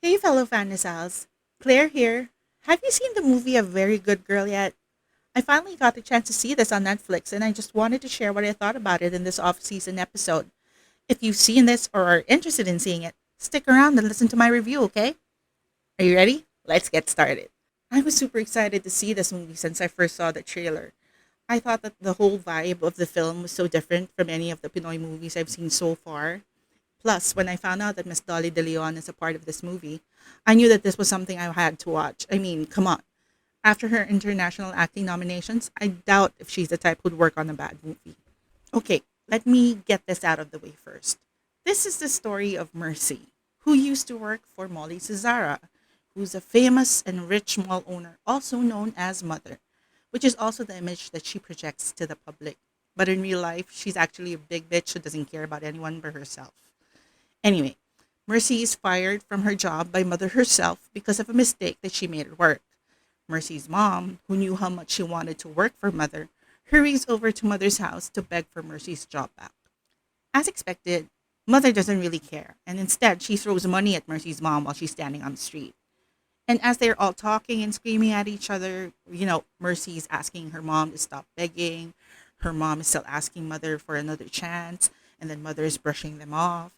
Hey, fellow Fanisals. Claire here. Have you seen the movie A Very Good Girl yet? I finally got the chance to see this on Netflix, and I just wanted to share what I thought about it in this off season episode. If you've seen this or are interested in seeing it, stick around and listen to my review, okay? Are you ready? Let's get started. I was super excited to see this movie since I first saw the trailer. I thought that the whole vibe of the film was so different from any of the Pinoy movies I've seen so far. Plus, when I found out that Miss Dolly De Leon is a part of this movie, I knew that this was something I had to watch. I mean, come on. After her international acting nominations, I doubt if she's the type who'd work on a bad movie. Okay, let me get this out of the way first. This is the story of Mercy, who used to work for Molly Cesara, who's a famous and rich mall owner, also known as Mother, which is also the image that she projects to the public. But in real life, she's actually a big bitch who doesn't care about anyone but herself. Anyway, Mercy is fired from her job by Mother herself because of a mistake that she made at work. Mercy's mom, who knew how much she wanted to work for Mother, hurries over to Mother's house to beg for Mercy's job back. As expected, Mother doesn't really care, and instead she throws money at Mercy's mom while she's standing on the street. And as they're all talking and screaming at each other, Mercy is asking her mom to stop begging. Her mom is still asking Mother for another chance, and then Mother is brushing them off.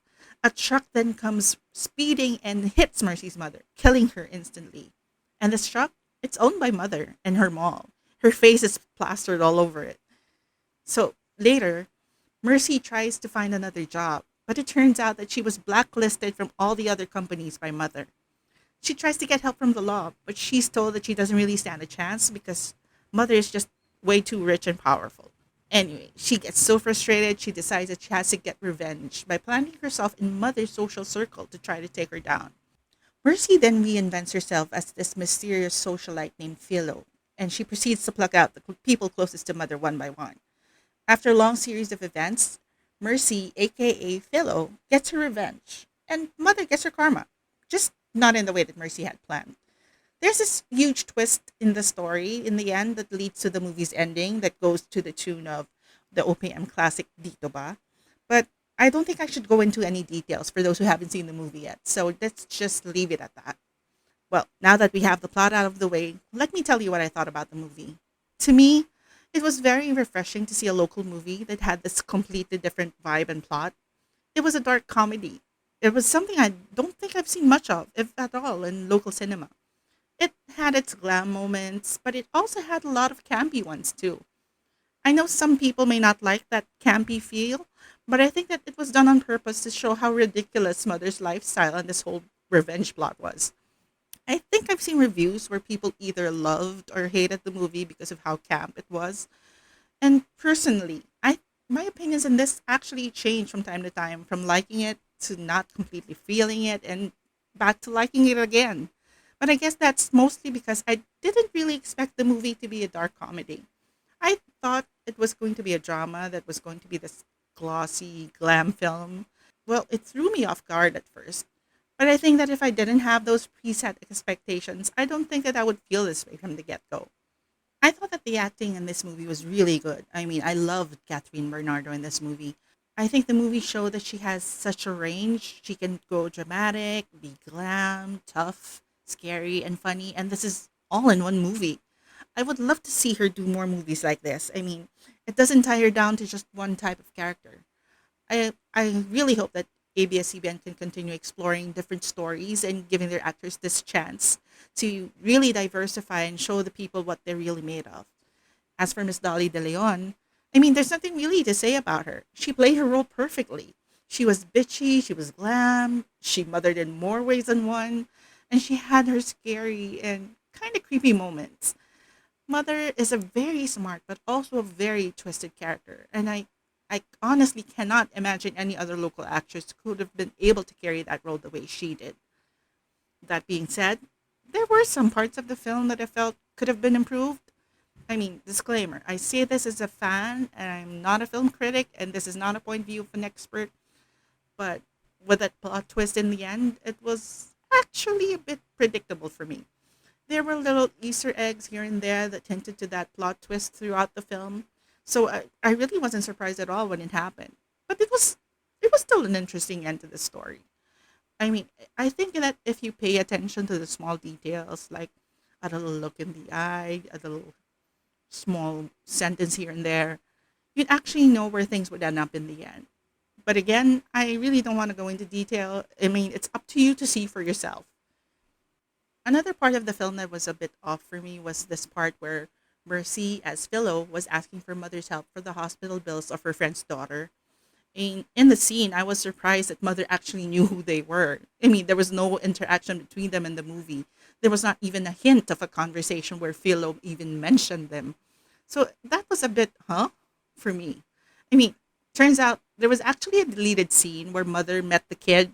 A truck then comes speeding and hits Mercy's mother, killing her instantly. And this truck, it's owned by Mother and her mall. Her face is plastered all over it. So later, Mercy tries to find another job, but it turns out that she was blacklisted from all the other companies by Mother. She tries to get help from the law, but she's told that she doesn't really stand a chance because Mother is just way too rich and powerful. Anyway, she gets so frustrated, she decides that she has to get revenge by planting herself in Mother's social circle to try to take her down. Mercy then reinvents herself as this mysterious socialite named Philo, and she proceeds to pluck out the people closest to Mother one by one. After a long series of events, Mercy, aka Philo, gets her revenge, and Mother gets her karma, just not in the way that Mercy had planned. There's this huge twist in the story in the end that leads to the movie's ending that goes to the tune of the OPM classic Dito Ba. But I don't think I should go into any details for those who haven't seen the movie yet. So let's just leave it at that. Well, now that we have the plot out of the way, let me tell you what I thought about the movie. To me, it was very refreshing to see a local movie that had this completely different vibe and plot. It was a dark comedy. It was something I don't think I've seen much of, if at all, in local cinema. It had its glam moments, but it also had a lot of campy ones too. I know some people may not like that campy feel, but I think that it was done on purpose to show how ridiculous Mother's lifestyle and this whole revenge plot was. I think I've seen reviews where people either loved or hated the movie because of how camp it was. And personally, I my opinions on this actually change from time to time, from liking it to not completely feeling it and back to liking it again. But I guess that's mostly because I didn't really expect the movie to be a dark comedy. I thought it was going to be a drama that was going to be this glossy glam film. Well, it threw me off guard at first. But I think that if I didn't have those preset expectations, I don't think that I would feel this way from the get go. I thought that the acting in this movie was really good. I mean, I loved Kathryn Bernardo in this movie. I think the movie showed that she has such a range. She can go dramatic, be glam, tough, scary, and funny, and this is all in one movie. I would love to see her do more movies like this. I mean, it doesn't tie her down to just one type of character. I really hope that ABS-CBN can continue exploring different stories and giving their actors this chance to really diversify and show the people what they're really made of. As for Miss Dolly De Leon, I mean, there's nothing really to say about her. She played her role perfectly. She was bitchy, she was glam, she mothered in more ways than one, and she had her scary and kind of creepy moments. Mother is a very smart but also a very twisted character, and I honestly cannot imagine any other local actress could have been able to carry that role the way she did. That being said, there were some parts of the film that I felt could have been improved. I mean, disclaimer, I say this as a fan and I'm not a film critic and this is not a point of view of an expert, but with that plot twist in the end, it was actually a bit predictable for me. There were little Easter eggs here and there that hinted to that plot twist throughout the film, so I really wasn't surprised at all when it happened. But it was still an interesting end to the story. I mean, I think that if you pay attention to the small details, like a little look in the eye, a little small sentence here and there, you'd actually know where things would end up in the end. But again, I really don't want to go into detail. I mean, it's up to you to see for yourself. Another part of the film that was a bit off for me was this part where Mercy, as Philo, was asking for mother's help for the hospital bills of her friend's daughter. In the scene, I was surprised that mother actually knew who they were. I mean, there was no interaction between them in the movie. There was not even a hint of a conversation where Philo even mentioned them. So that was a bit, huh, for me. I mean, turns out there was actually a deleted scene where mother met the kid,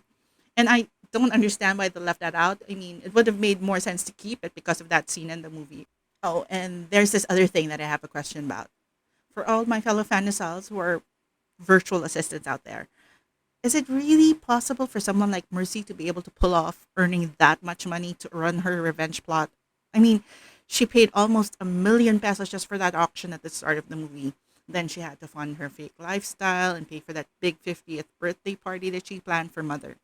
and I don't understand why they left that out. I mean, it would have made more sense to keep it because of that scene in the movie. Oh, and there's this other thing that I have a question about. For all my fellow fanisals who are virtual assistants out there, is it really possible for someone like Mercy to be able to pull off earning that much money to run her revenge plot? I mean, she paid almost 1 million pesos just for that auction at the start of the movie. Then she had to fund her fake lifestyle and pay for that big 50th birthday party that she planned for mother.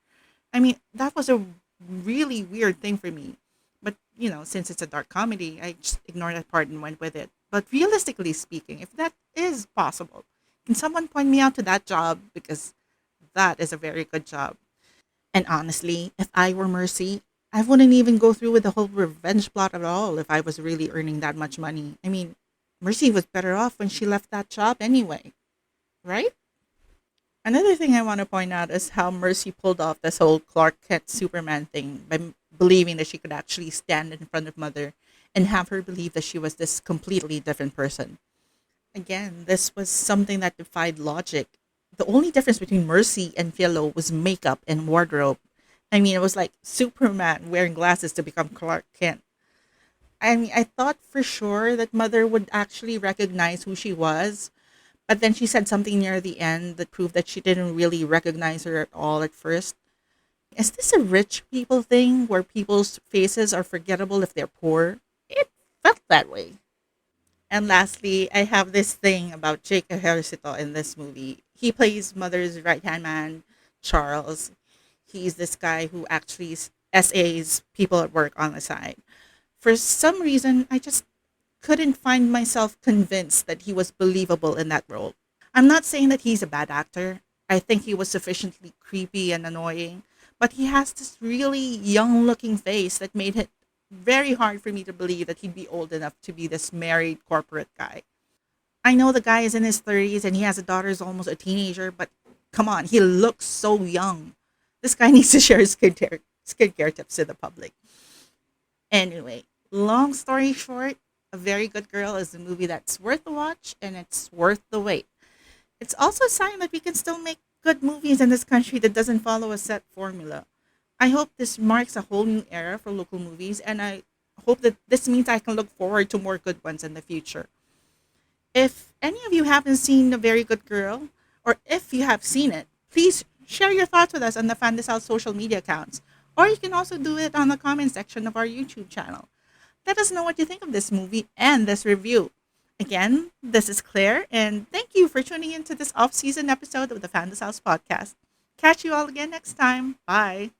I mean, that was a really weird thing for me. But, since it's a dark comedy, I just ignored that part and went with it. But realistically speaking, if that is possible, can someone point me out to that job? Because that is a very good job. And honestly, if I were Mercy, I wouldn't even go through with the whole revenge plot at all if I was really earning that much money. I mean, Mercy was better off when she left that job anyway, right? Another thing I want to point out is how Mercy pulled off this whole Clark Kent Superman thing by believing that she could actually stand in front of Mother and have her believe that she was this completely different person. Again, this was something that defied logic. The only difference between Mercy and Philo was makeup and wardrobe. I mean, it was like Superman wearing glasses to become Clark Kent. I mean, I thought for sure that Mother would actually recognize who she was, but then she said something near the end that proved that she didn't really recognize her at all at first. Is this a rich people thing where people's faces are forgettable if they're poor? It felt that way. And lastly, I have this thing about Jake Ejercito in this movie. He plays Mother's right hand man, Charles. He's this guy who actually SAs people at work on the side. For some reason, I just couldn't find myself convinced that he was believable in that role. I'm not saying that he's a bad actor. I think he was sufficiently creepy and annoying, but he has this really young looking face that made it very hard for me to believe that he'd be old enough to be this married corporate guy. I know the guy is in his 30s and he has a daughter who's almost a teenager, but come on, he looks so young. This guy needs to share his skincare tips to the public. Anyway, long story short, A Very Good Girl is a movie that's worth the watch and it's worth the wait. It's also a sign that we can still make good movies in this country that doesn't follow a set formula. I hope this marks a whole new era for local movies, and I hope that this means I can look forward to more good ones in the future. If any of you haven't seen A Very Good Girl, or if you have seen it, please share your thoughts with us on the Fandesal social media accounts, or you can also do it on the comment section of our YouTube channel. Let us know what you think of this movie and this review. Again, this is Claire, and thank you for tuning in to this off-season episode of the Fandesals podcast. Catch you all again next time. Bye.